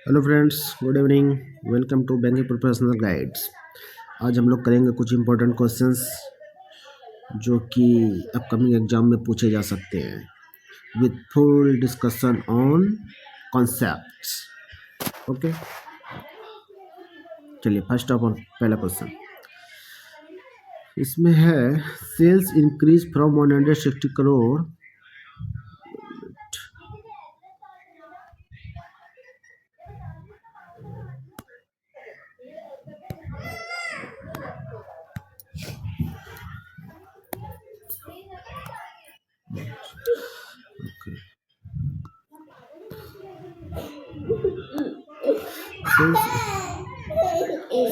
Hello friends, good evening. Welcome to banking professional guides. आज हम लोग करेंगे कुछ इंपॉर्टेंट क्वेश्चंस जो कि अपकमिंग एग्जाम में पूछे जा सकते हैं with full discussion on concepts. Okay, चलिए फर्स्ट ऑफ ऑल पहला क्वेश्चन इसमें है, sales increase from 160 crore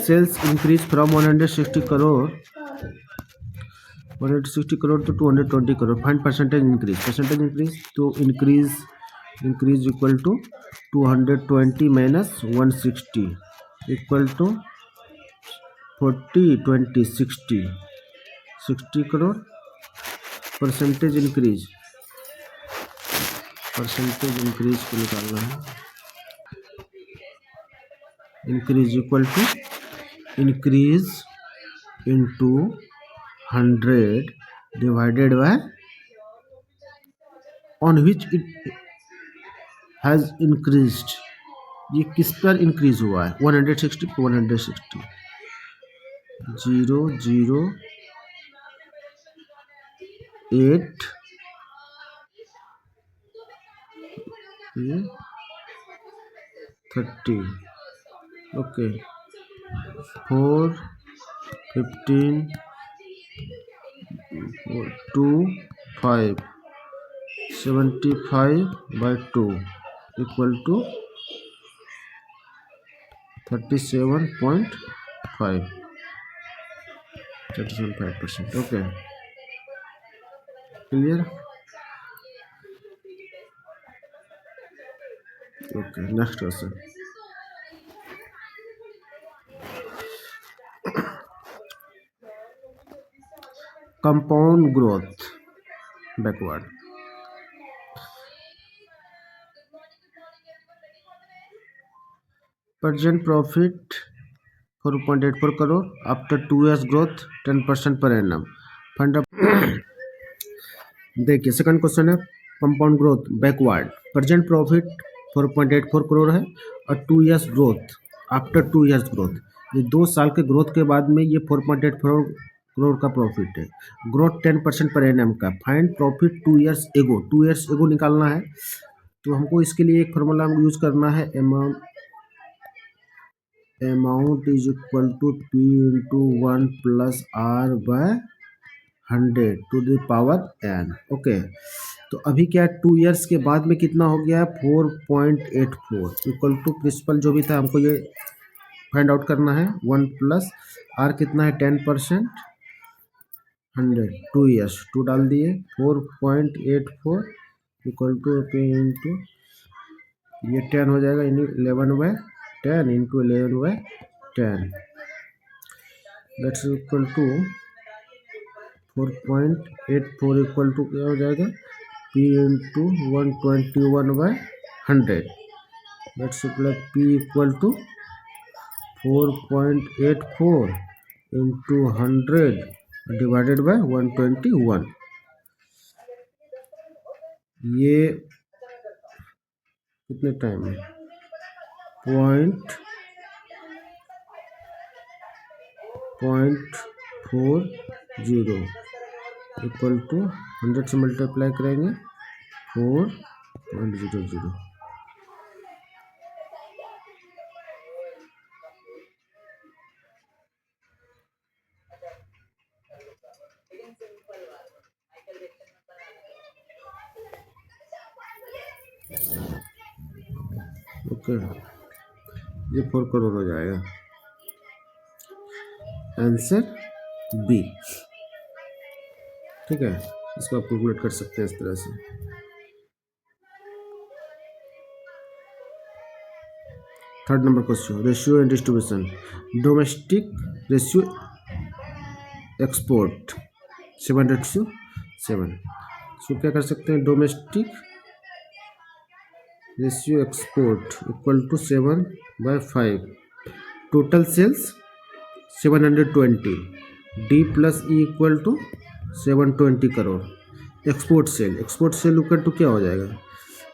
sales increase from 160 crore 160 crore to 220 crore. Find percentage increase तो increase equal to 220 minus 160 equal to 40 20 60 crore. Percentage increase को निकालना है। Increase equal to increase into 100 divided by on which it has increased. ये किस पर increase हुआ है? 160 0 0 8 30 okay 4 15 2 5 75 by 2 equal to 37.5 37.5%. Okay, clear? Okay, next question. Compound growth backward. Present profit 4.84 crore after 2 years growth 10% per annum. Fund up. देखिए second question है compound growth backward. Present profit 4.84 crore है और 2 years growth after 2 years growth, ये 2 साल के growth के बाद में ये 4.84 करोड़ का प्रॉफिट है। ग्रोथ 10% पर एनएम का। फाइंड प्रॉफिट 2 इयर्स एगो निकालना है। तो हमको इसके लिए एक फार्मूला हम यूज करना है, amount is equal to P into 1 plus R by 100 to the power n। Okay, तो अभी क्या है, 2 इयर्स के बाद में कितना हो गया है? 4.84 इक्वल टू प्रिंसिपल जो भी था हमको ये फाइंड आउट करना है। 1 प्लस आर कितना है? 10% 100 2 इयर्स 2 डाल दिए 4.84 इक्वल टू पे इंटू ये 10 हो जाएगा 11/10 into 11/10 that's equal to 4.84 equal to क्या हो जाएगा? P into 121/100 that's equal P equal to 4.84 into 100 divided by 121। ये कितने टाइम में? 0.40 इक्वल टू 100 से मल्टीप्लाई करेंगे 4.00। ओके, ये 4 करोड़ हो जाएगा। Answer B. ठीक है, इसको आप कैलकुलेट कर सकते हैं इस तरह से। Third number question, ratio and distribution. Domestic ratio export 7:7। So क्या कर सकते हैं? Domestic ratio export equal to 7/5, total sales 720, D plus E equal to 720 crore. Export sale equal to क्या हो जाएगा?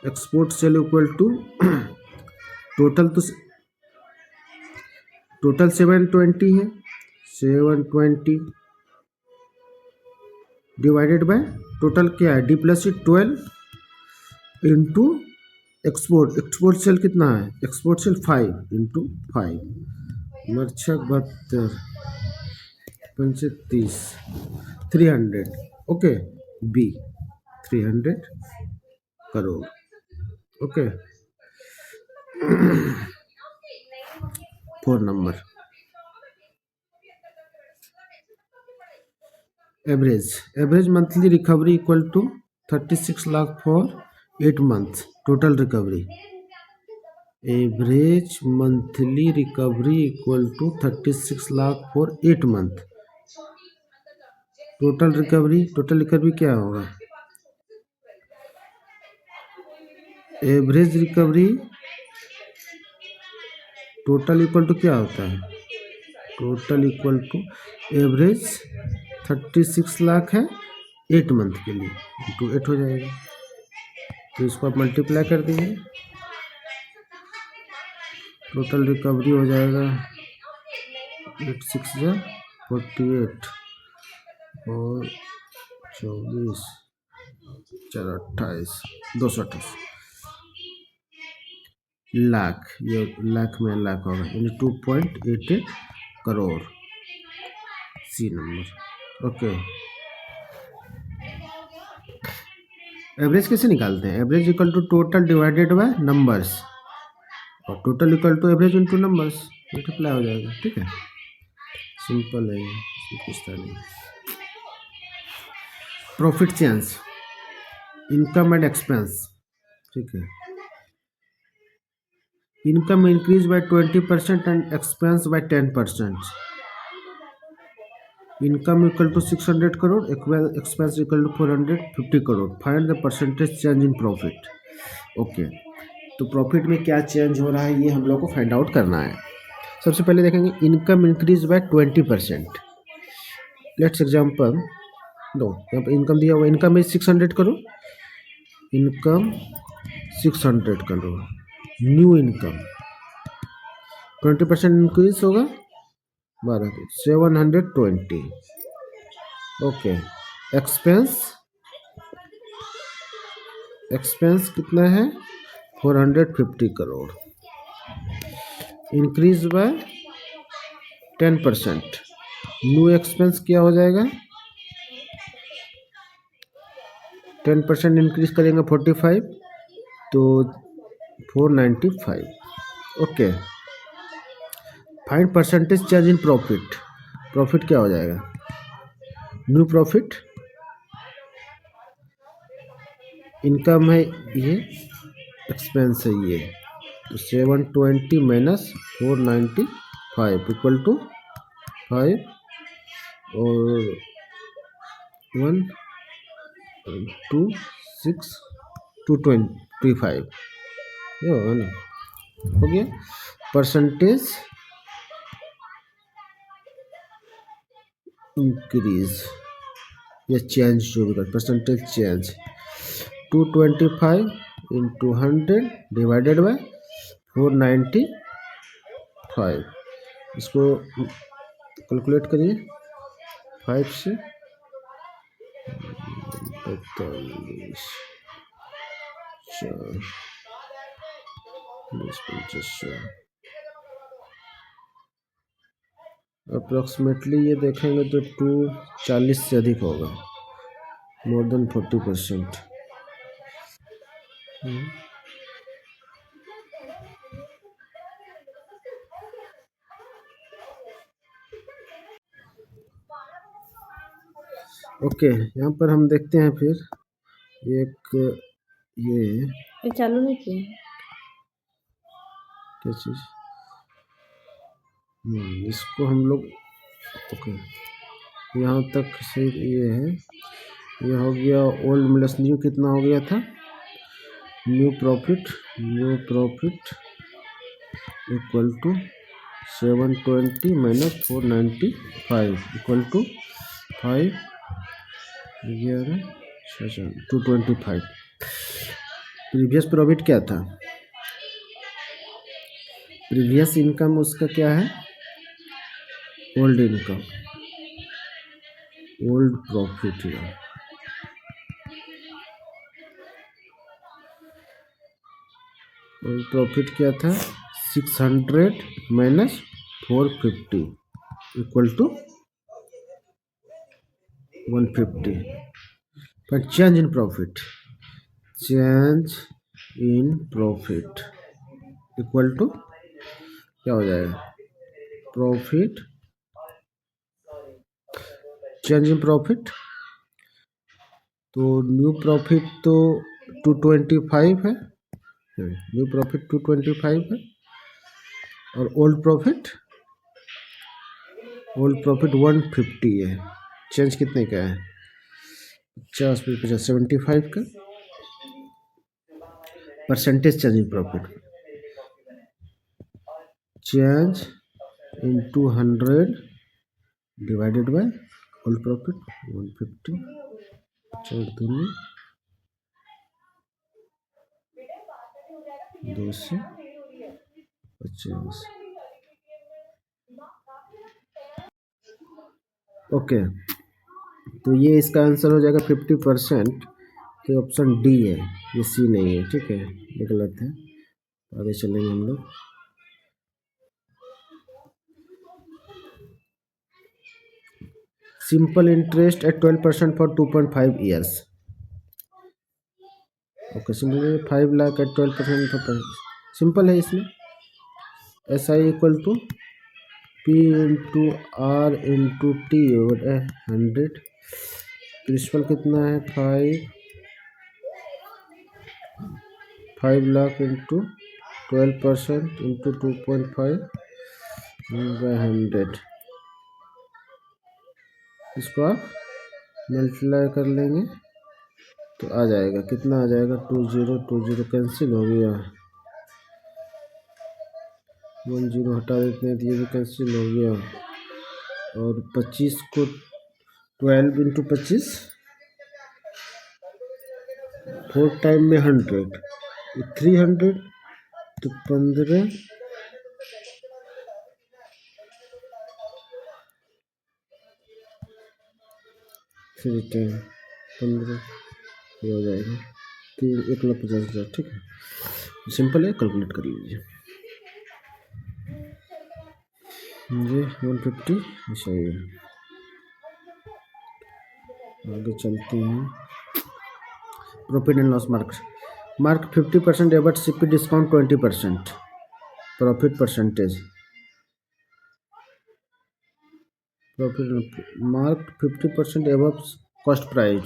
Export sale equal to total तो total 720 है, 720 divided by total क्या है, D plus E 12 into export sale कितना है, export cell 5 into 5 मरछक 72 पंचे 30 300, okay, B 300 crore, okay. 4 number average monthly recovery equal to 36 lakh for 8 month, total recovery. Average monthly recovery equal to 36 lakh for 8 month, total recovery क्या होगा? Average recovery total equal to क्या होता है? Total equal to average 36 lakh है 8 month के लिए, into 8 हो जाएगा। तो इसको आप मल्टीप्लाई कर दीजिए, टोटल रिकवरी हो जाएगा 8 6 या 48 और 24 4 28 228 लाख, ये लाख में लाख होगा, यानी 2.88 crore, C number, okay. Average कैसे निकालते हैं? Average equal to total divided by numbers, और total equal to average into numbers, multiply हो जाएगा, ठीक है, सिंपल है, ये पूछता नहीं। Profit change, income and expense, ठीक है। Income increase by 20% and expense by 10%। Income equal to 600 crore, expense equal to 450 crore. Find the percentage change in profit, okay. तो प्रॉफिट में क्या चेंज हो रहा है ये हम लोग को फाइंड आउट करना है। सबसे पहले देखेंगे income increase by 20%। Let's example दो, यहाँ पर इनकम दिया हुआ, income is 600 crore, income 600 crore, new income 20% increase होगा 720, ओके। एक्सपेंस कितना है 450 crore, increase by 10%, new expense क्या हो जाएगा, 10% इंक्रीज करेंगे 45, तो 495, okay. Find percentage change in profit क्या हो जाएगा, न्यू प्रॉफिट, इनकम है ये, एक्सपेंस है ये, तो 720 माइनस 495 इक्वल टू 5 और 1 2 6 225, ये होगा ना, हो गया। परसेंटेज इंक्रीज या चेंज जो भी कर, percentage change 225 into 100 divided bye 495, इसको कैलकुलेट करिए 5 से 45 4 अप्रोक्सीमेटली ये देखेंगे तो 240 से अधिक होगा, मोर देन 40%। ओके, यहाँ पर हम देखते हैं फिर एक ये चालू नहीं किया क्या चीज़, इसको हम लोग, ओके, यहाँ तक सही ये है, ये हो गया ओल्ड प्लस न्यू, कितना हो गया था new profit equal to 720 minus 495 equal to 5 11 225। Previous profit क्या था? प्रीवियस इनकम उसका क्या है? ओल्ड इनकम, ओल्ड प्रॉफिट है। ओल्ड प्रॉफिट क्या था? 600 माइनस 450 इक्वल टू 150। पर change in profit, change in profit equal to क्या हो जाएगा? प्रॉफिट, चेंज इन प्रॉफिट, तो न्यू प्रॉफिट तो 225 है, न्यू प्रॉफिट 225 है, और ओल्ड प्रॉफिट 150 है। चेंज कितने का है? 50 75 का। Percentage change in profit, change in 200 divided by old profit 150, 250। Okay, तो ये इसका आंसर हो जाएगा 50%। तो ऑप्शन डी है, ये सी नहीं है। ठीक है, ये गलत है। आगे चलेंगे हम लोग। Simple interest at 12% for 2.5 years. Okay, simple 5 lakh at 12% for, simple है इसमें। S I equal to P into R into T over 100। Principal कितना है? 5 लाख इंटू 12% इंटू 2.5/100। इसको आप मल्टीप्लाई कर लेंगे तो आ जाएगा, कितना आ जाएगा? 20 कैंसिल हो गया, 10 हटा देते हैं तो ये भी कैंसिल हो गया। और 25 को 12 इंटू 25, 4 टाइम में 100, 300, तो 15, फिर 15 ये हो जाएगा 1,50,000। ठीक है, सिंपल है, कैलकुलेट कर लीजिए जी। 150 सही है। आगे चलते हैं। Profit and loss mark 50% Abbott CP discount 20%। Profit percentage, profit mark 50% above cost price.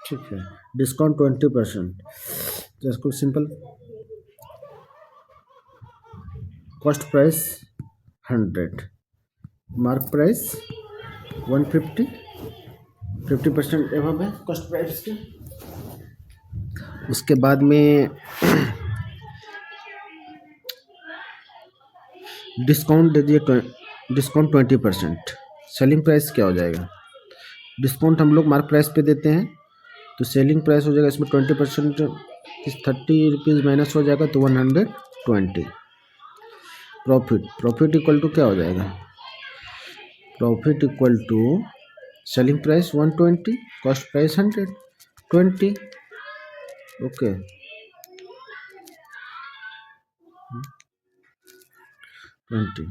ठीक है, डिस्काउंट 20%। जैसे simple, cost price 100, mark price 150, 50% above है कॉस्ट प्राइस के। उसके बाद में डिस्काउंट दे दिए, डिस्काउंट 20%। सेलिंग प्राइस क्या हो जाएगा? डिस्काउंट हम लोग मार्क प्राइस पे देते हैं, तो सेलिंग प्राइस हो जाएगा इसमें 20%, 30 रुपीज़ माइनस हो जाएगा तो 120। प्रॉफिट इक्वल टू क्या हो जाएगा? Profit equal to selling price 120, cost price 120। Okay, 20।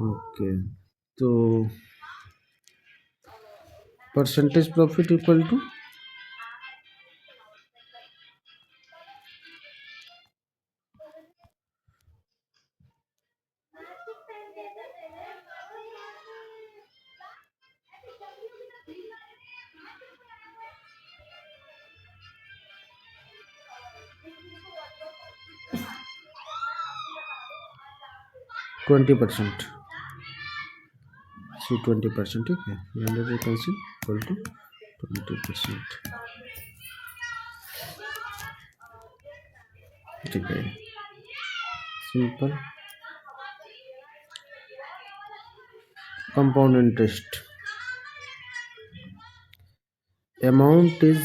Okay, तो परसेंटेज प्रॉफिट इक्वल टू 20%, 20%। ठीक है, 100 इक्वल टू 20%। ठीक है, simple compound interest. Amount is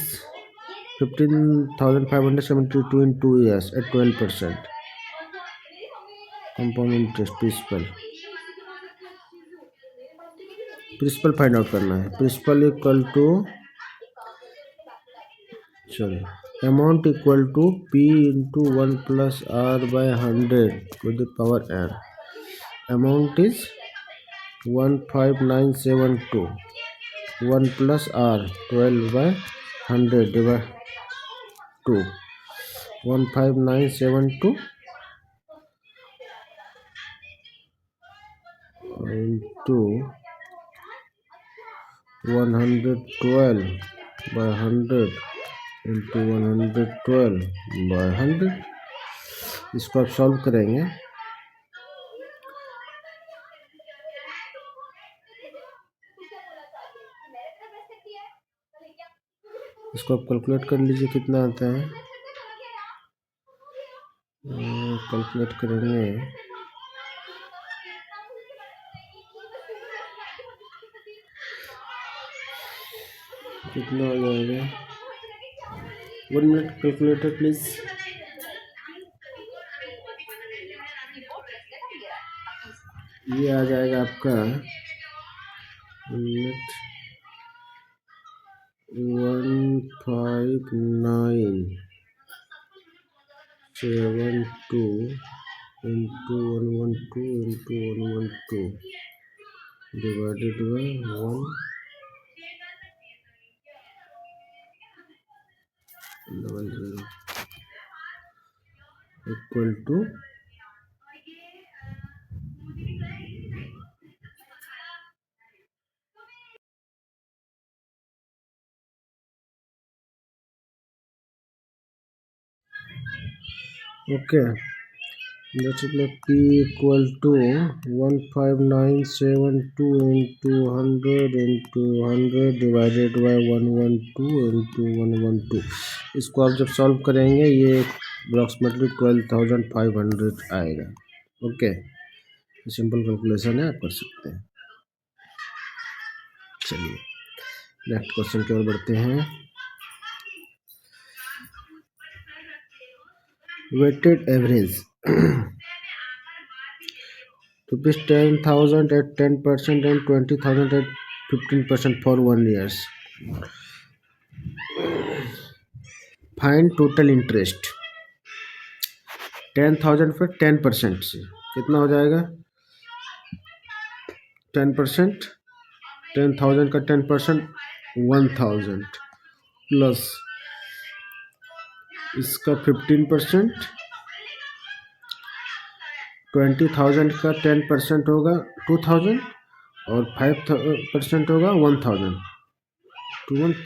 15,572 in 2 years at 12%. Compound interest principal find out करना है. प्रिंसिपल इक्वल टू, चलो amount equal to P into 1 plus R by 100 to the power n. Amount is 15972. 1 plus R 12 by 100 divide 2. 15972 into 112 by 100 into 112 by 100. इसको आप solve करेंगे. इसको आप calculate कर लीजिए कितना आता है. कैलकुलेट करेंगे कितना हो जाएगा. 1 मिनट कैलकुलेटर प्लीज. ये आ जाएगा आपका 15972 into 112 into 112 divided by 100 equal to okay. Let's apply P equal to 15972 into 100 into 100 divided by 112 into 112. इसको आप जब सॉल्व करेंगे ये अप्रॉक्सीमेटली 12,500 आएगा. ओके, सिंपल कैलकुलेशन है, आप कर सकते हैं. चलिए नेक्स्ट क्वेश्चन की ओर बढ़ते हैं. Weighted average rupees 10,000 at 10% and 20,000 at 15% for 1 year. Find total interest. 10,000 पे 10% से कितना हो जाएगा. 10%, 10,000 का 10% 1,000 प्लस इसका 15%, 20,000 का 10% होगा 2,000 और 5% होगा 1,000,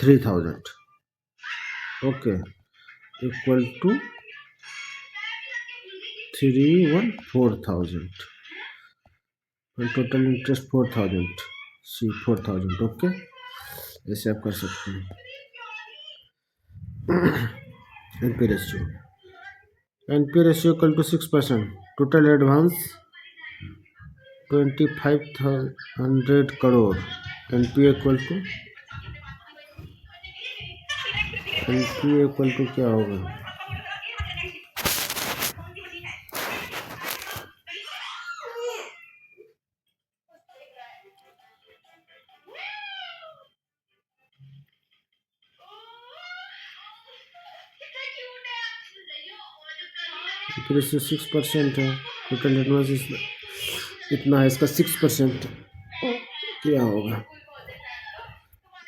3,000. ओके, इक्वल टू 4,000 और टोटल इंटरेस्ट 4,000. सी 4,000. ओके, ऐसे आप कर सकते हैं. NP ratio equal to 6%. Total advance 2,500 crore. NP equal to क्या होगा. रेशियो 6% है. टोटल एडवांस इतना है, इसका 6% क्या होगा.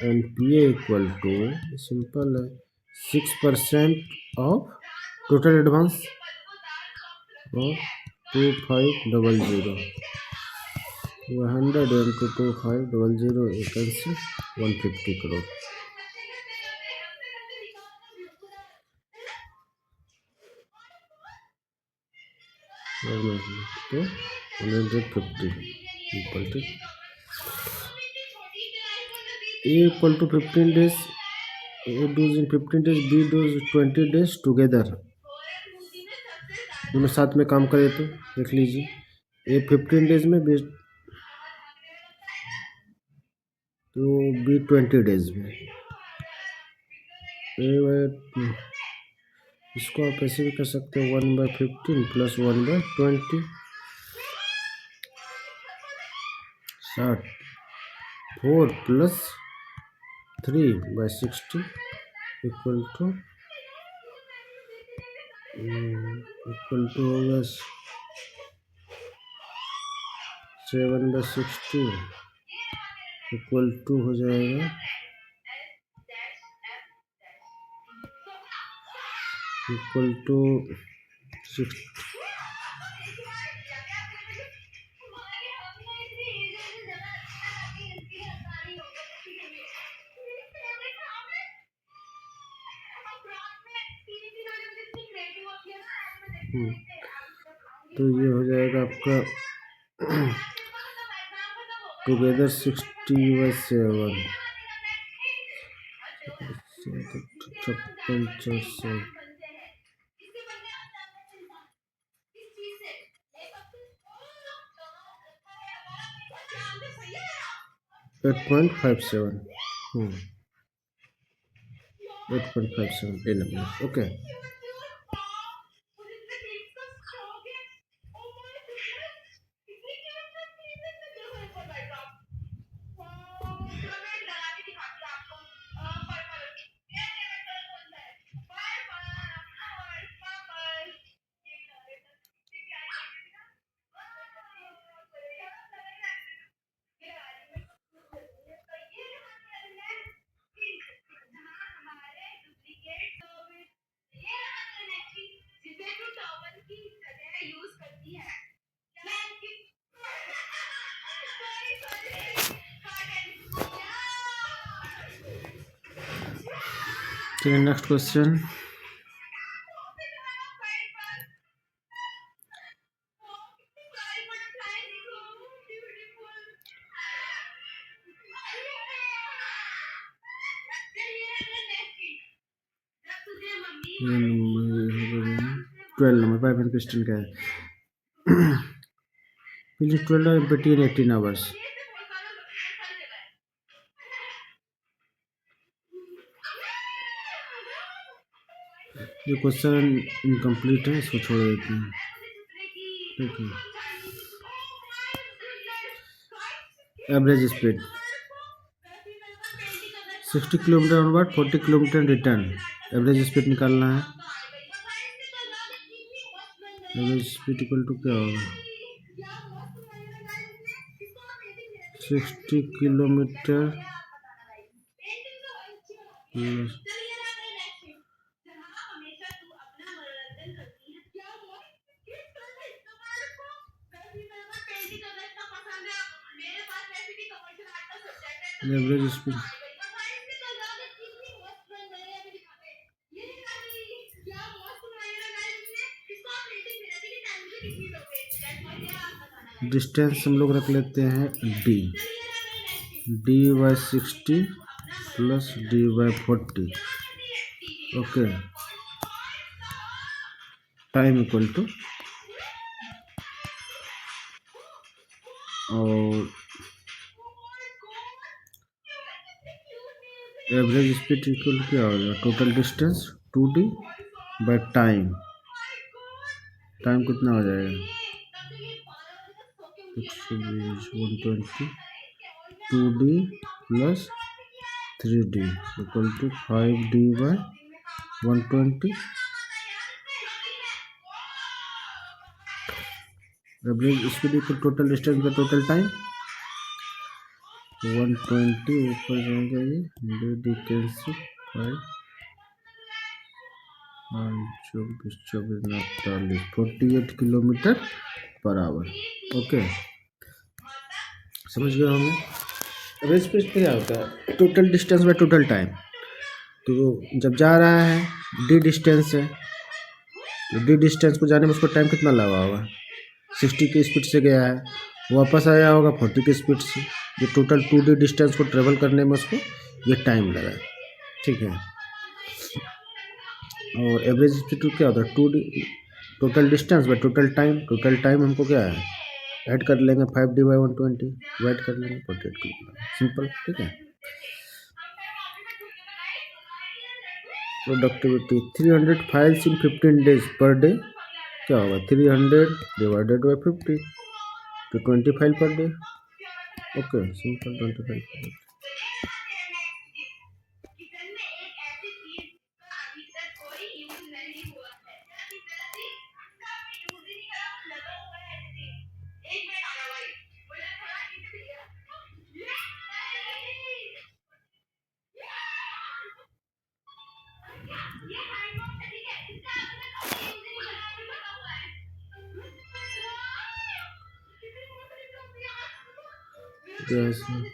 एनपीए इक्वल टू सिंपल है 6% ऑफ टोटल एडवांस और 2,500. 100 into 2,500 equals 150 करोड़. तो 150 equal to A equal to 15 days. A does in 15 days, B does 20 days together. दोनों साथ में काम करें तो देख लीजिए, ए 15 डेज में, बी तो बी 20 डेज में। इसको आप ऐसे भी कर सकते हो 1/15 प्लस 1/20, 4 प्लस 3/60 इक्वल टू होगा 7/60 इक्वल टू हो जाएगा इक्वल टू 6। तो ये हो जाएगा आपका together 60/7, 8.57, 8.57 number. Okay, next question. Twelve number pipe and piston का है। 12 between 18 hours। ये क्वेश्चन इनकम्प्लीट है, इसको छोड़ देते हैं। ठीक है, average speed 60 kilometre onward, 40 kilometre return. Average speed निकालना है। एवरेज स्पीड इक्वल टू क्या होगा 60 किलोमीटर एवरेज स्पीड डिस्टेंस हम लोग रख लेते हैं D/60 plus D/40। Okay, time equal to और एवरेज स्पीड इक्वल क्या हो जाएगा टोटल डिस्टेंस 2D/टाइम। टाइम कितना हो जाएगा 120, 2D plus 3D equal to 5D/120। Average speed equal total distance का टोटल टाइम 120 ऊपर जाएगा ये D cancel 5 24 48 48 kilometre per hour. Okay, समझ गए होंगे। एवरेज स्पीड क्या होता है total distance by total time. तो जब जा रहा है D डिस्टेंस है, तो D डिस्टेंस को जाने में उसको टाइम कितना लगा होगा 60 की स्पीड से गया है, वापस आया होगा 40 की स्पीड से। ये टोटल 2D डिस्टेंस को ट्रेवल करने में उसको ये टाइम लगा है। ठीक है, और एवरेज स्पीड क्या होता है total distance by total time हमको क्या है, ऐड कर लेंगे 5 / 120, डिवाइड कर लेंगे 48 किलोमीटर, सिंपल, ठीक है। Productivity 300 files in 15 days per day, क्या होगा 300 डिवाइडेड बाई 50 तो 20 file per day, okay simple 20 file per day.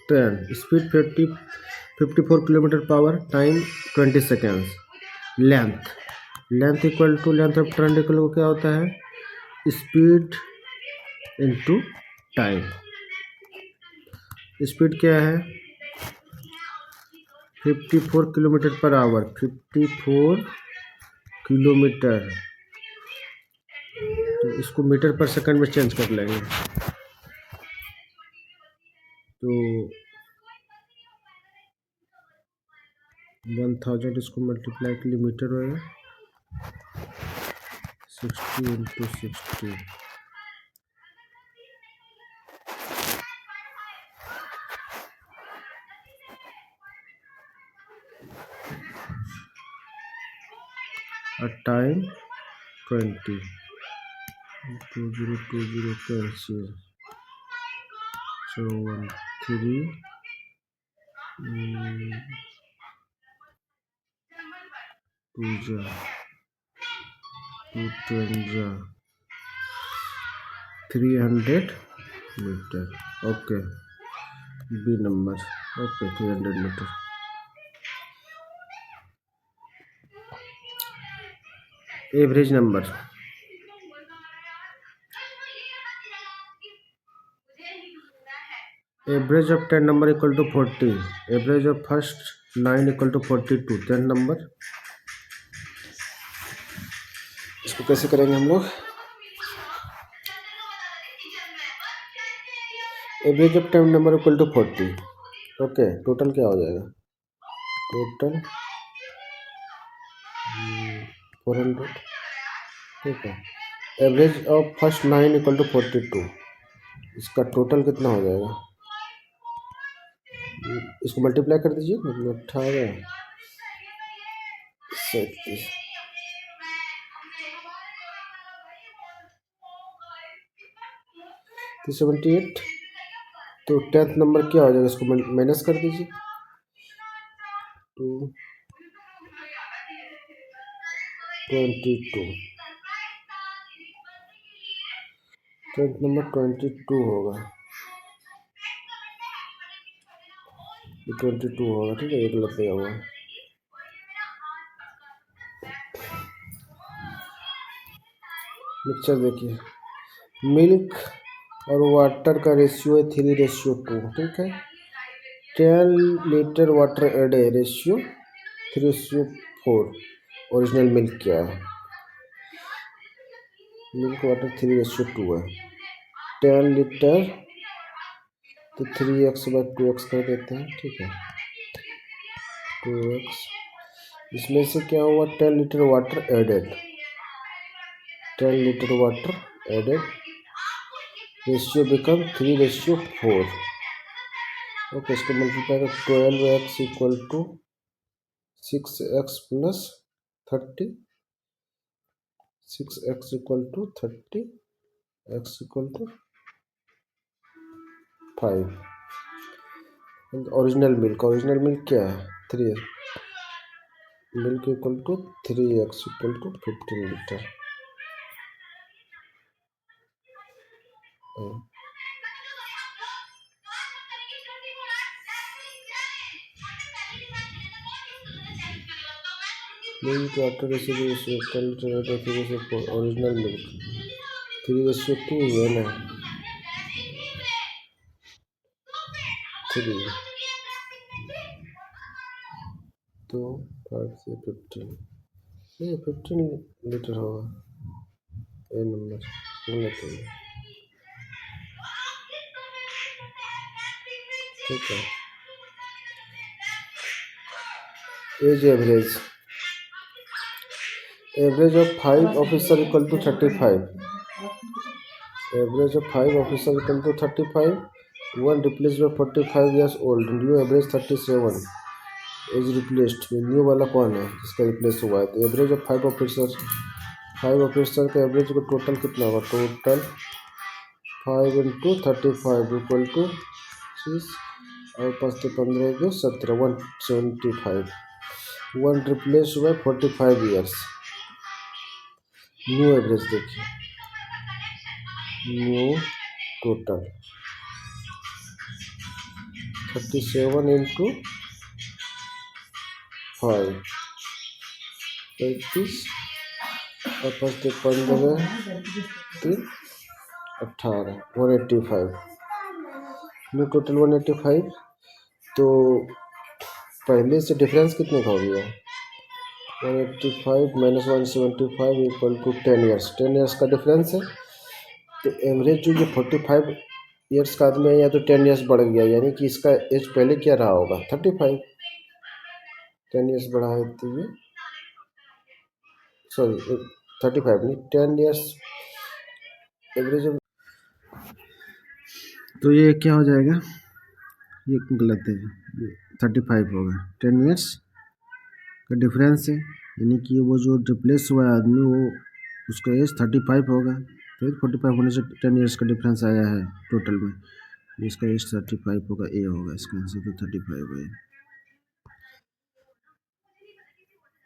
Train speed 54 kilometre per hour, time 20 seconds, length equal to length of train equal को क्या होता है, speed into time. Speed क्या है 54 kilometre per our, 54 kilometre, तो इसको metre पर second में चेंज कर लेंगे, तो 1000 इसको मल्टीप्लाई के लिए मीटर होगा, 60 इंटू 60, और टाइम 20, 20 कैंसिल, so 13 2 जा 2 10 जा 300 metre, okay B number, okay 300 metre. Average number, average of 10 number equal to 40, average of first 9 equal to 42, 10 number, इसको कैसे करेंगे हम लोग, average of 10 number equal to 40, okay total क्या हो जाएगा, टोटल 400, ठीक है। Average of first 9 equal to 42, इसका टोटल कितना हो जाएगा, इसको मल्टीप्लाई कर दीजिए, 18 37 378, तो 10th नंबर क्या हो जाएगा, इसको माइनस कर दीजिए, 2 22, 10th नंबर 22 होगा, 22 होगा, ठीक है, एक लग गया हुआ। मिक्सचर देखिए, मिल्क और वाटर का रेशियो है 3:2, ठीक है। 10 लीटर वाटर एड है, रेशियो 3:4, ओरिजिनल मिल्क क्या है, मिल्क वाटर 3:2 है, 10 लीटर तो 3x/2x कर देते हैं, ठीक है 2x, इसमें से क्या हुआ 10 litre water added, 10 litre water added, ratio become 3:4, okay इसको मल्टीप्लाई कर 12x equal to 6x plus 30, 6x equal to 30, x equal to 5, original milk क्या है 3, milk equal to 3x equal to 15 litre, milk water ratio original milk 3:2 है ना, 3 तो 5 से 15, ये 15 litre होगा, ए नंबर गलत है, ठीक है। Age average, average of 5 officer equal to 35, average of 5 officer equal to 35, one replace by 45 years old, new average 37 is replaced, new वाला कौन है जिसका रिप्लेस हुआ है? तो एवरेज ऑफ 5 ऑफिसर का एवरेज को टोटल कितना होगा? टोटल 5 इंटू 35 इक्वल टू 6 और 5 से 15 जो 17, 175, वन रिप्लेस हुआ 45 ईयर्स, न्यू एवरेज देखिए, न्यू टोटल 37 इंटू 5 35 और 5 से 15 3 18 185, न्यू टोटल 185। तो पहले से डिफरेंस कितने का हो गया? 185 minus 175 equal to 10 years, 10 years का डिफरेंस है। तो एवरेज जो ये 45 ईयर्स का आदमी है, या तो 10 ईयर्स बढ़ गया, यानी कि इसका एज पहले क्या रहा होगा? 35, 10 ईयर्स बढ़ा है तो ये, सॉरी 35 नहीं, 10 ईयर्स एवरेज। तो ये क्या हो जाएगा? ये गलत है, ये 35 होगा, 10 ईयर्स का डिफरेंस है, यानी कि वो जो रिप्लेस हुआ है आदमी, वो उसका एज 35 होगा, फिर 45 होने से 10 ईयर्स का डिफरेंस आया है टोटल में, इसका एज 35 होगा, ए होगा इसका आंसर, तो 35 है।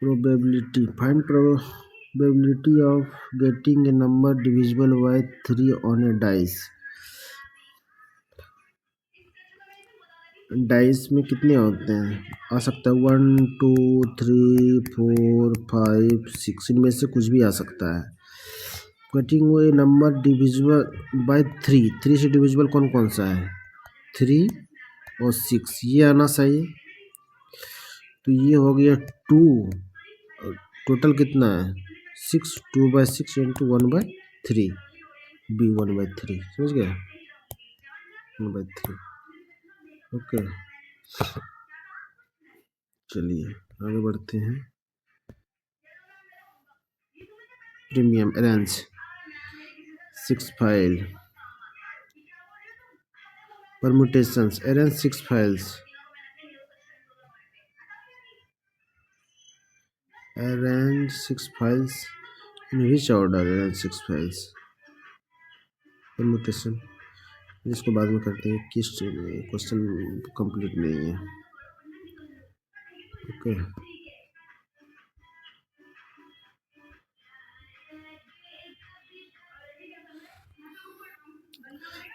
Probability, find probability of getting a number divisible by 3 on A dice. Dice में कितने होते हैं? आ सकता है 1 2 3 4 5 6, इनमें से कुछ भी आ सकता है। कटिंग हुए नंबर डिविजिबल बाय 3, 3 से डिविजिबल कौन कौन सा है? 3 और 6, ये आना चाहिए। तो ये हो गया 2, टोटल कितना है? 6, 2/6 इंटू 1/3, बी 1/3, समझ गया? 1/3, ओके। चलिए आगे बढ़ते हैं। Premium arrange 6 file, permutations arrange 6 files, arrange 6 files in which order? arrange 6 files, permutation, इसको बाद में करते हैं, किस क्वेश्चन कंप्लीट नहीं है, okay.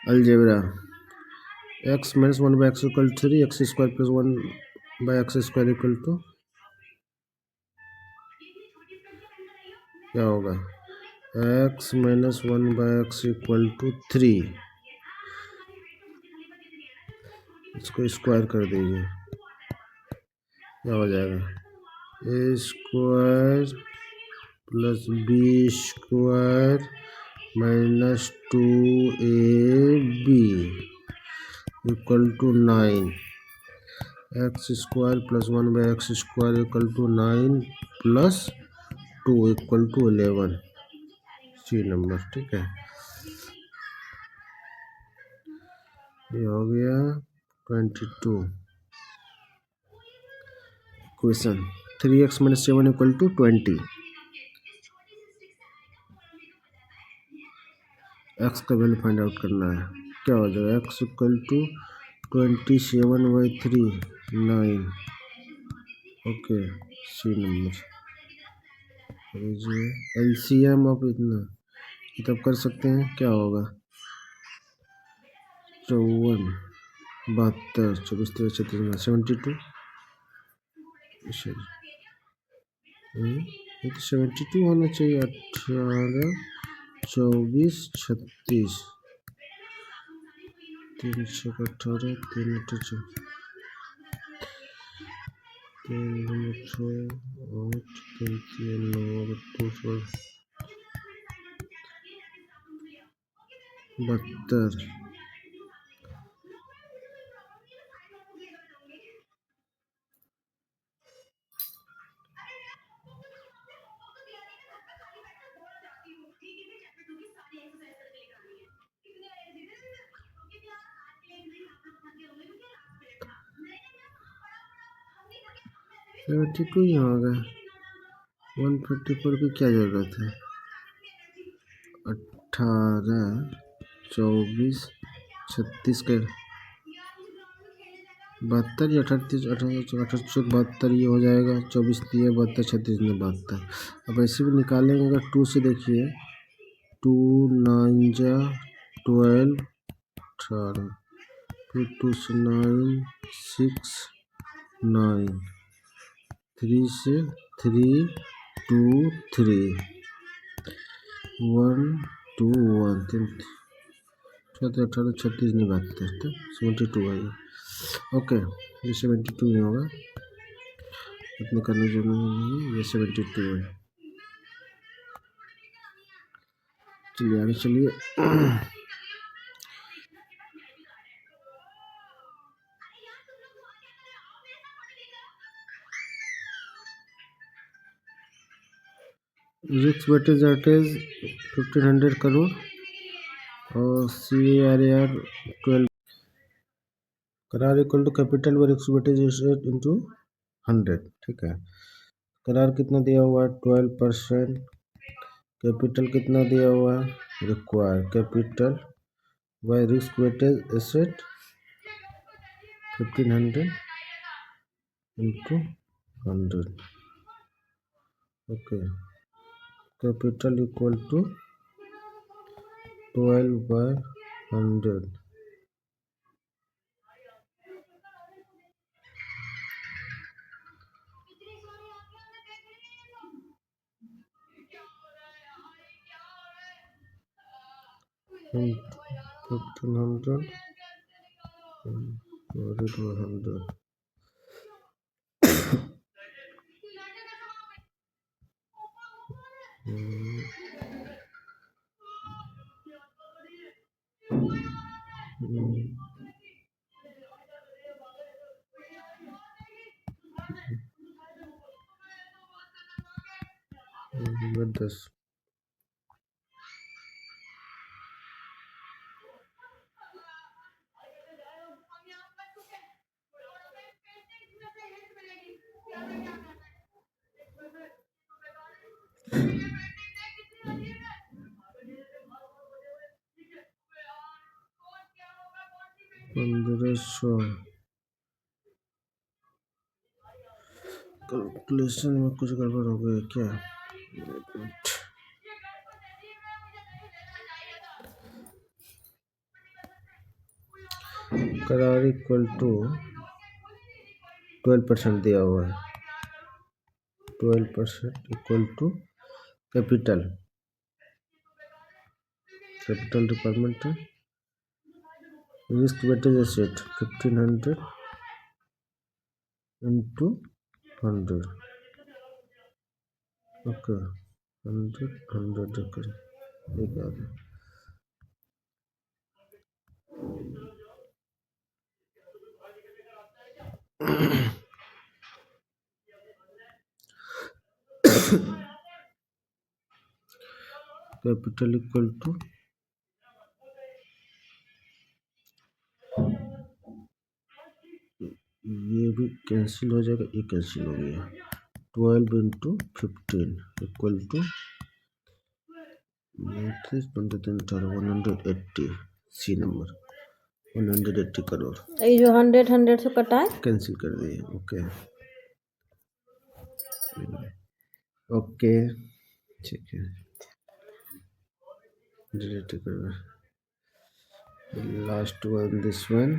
Algebra, x minus 1/x equal 3, x square plus 1/x square equal to क्या होगा? x minus 1/x equal to 3, इसको स्क्वायर कर दीजिए, क्या हो जाएगा? a square plus B square minus 2ab equal to 9, x square plus 1/x square equal to 9 plus 2 equal to 11, C number, ठीक है। ये हो गया 22 question. 3x minus 7 equal to 20, x का वैल्यू फाइंड आउट करना है, क्या हो जाएगा? X equal to 27/3 9, okay, C number. LCM of इतना ये तब कर सकते हैं, क्या होगा? 54 72 24 13 36 72, ये तो 72 होना चाहिए। 18 24 36 3 6 18 3 8 3 8 3 9 2 72 72 ही होगा। 154 की क्या जरूरत है? 18 24 36 के 72 या 38 18 72 ये हो जाएगा। 24 दिए 72 36 में 72। अब ऐसे भी निकालेंगे अगर 2 से, देखिए 2 9 जा 12 18 फिर 2 से 9 6 9 3 से 3 2 3 1 2 1 3 18 36 नहीं 72 तो 72 है ये। ओके, ये 72 ही होगा, इतने करने की जरूरत नहीं है, ये 72 है। चलिए आगे चलिए। रिस्क वेटेज 1500 करोड़ और CAR 12 करार इक्वल टू कैपिटल व रिस्क वेटेज इंटू 100। ठीक है, करार कितना दिया हुआ है? 12%। कैपिटल कितना दिया हुआ है? Require capital by risk weightage asset 1500 into 100। Okay, capital equal to 12/100। and 1500 divided by 100. With this ₹1500 calculation में कुछ गड़बड़ हो गई क्या? करार इक्वल टू 12% दिया हुआ है। 12% इक्वल टू कैपिटल रिक्वायरमेंट है risk weightage asset 1500 into 100। Okay, 100 ठीक है। कैपिटल इक्वल टू ये भी कैंसिल हो जाएगा, ये कैंसिल हो गया। 12 into 15 equal to 180 C number 180 crore. ये जो 100 से कटा है कैंसिल कर दिए। ओके ओके ठीक है, डिलीट कर लास्ट वन दिस वन।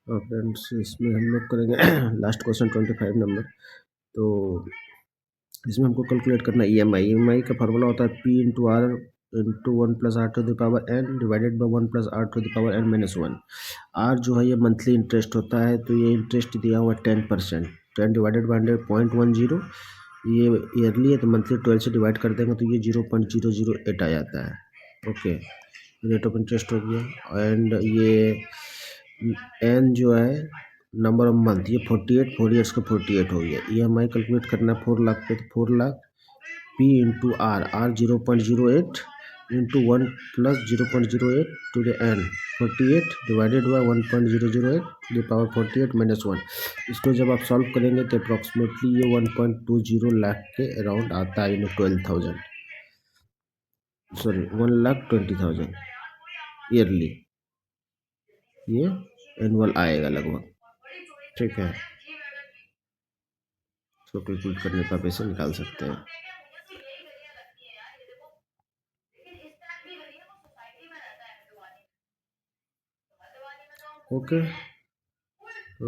और फ्रेंड्स इसमें हम लोग करेंगे लास्ट क्वेश्चन 25 नंबर। तो इसमें हमको कैलकुलेट करना है EMI का फार्मूला होता है P into R into 1 plus R to the power n divided by 1 plus R to the power n minus 1। R जो है ये मंथली इंटरेस्ट होता है, तो ये इंटरेस्ट दिया हुआ है 10%। 10 डिवाइडेड बाई 100.10। ये ईयरली है तो मंथली 12 से डिवाइड कर देंगे तो ये 0.008 आ जाता है। ओके, रेट ऑफ इंटरेस्ट हो गया। एंड ये एन जो है नंबर ऑफ मंथ, ये 48, 4 ईयर्स का 48 हो गया। EMI कैलकुलेट करना है 4 लाख पे, तो 4 lakh P into R 0.08 into 1 plus 0.08 to the N 48 divided by 1.008 to the power 48 minus 1। इसको जब आप सॉल्व करेंगे तो अप्रॉक्सीमेटली ये 1.20 लाख के अराउंड आता है, 12,000, सॉरी 1,20,000 ईयरली, ये एनुअल आएगा लगभग। ठीक है, इसको कैलकुलेट करने पर आप ऐसे निकाल सकते हैं। ओके, तो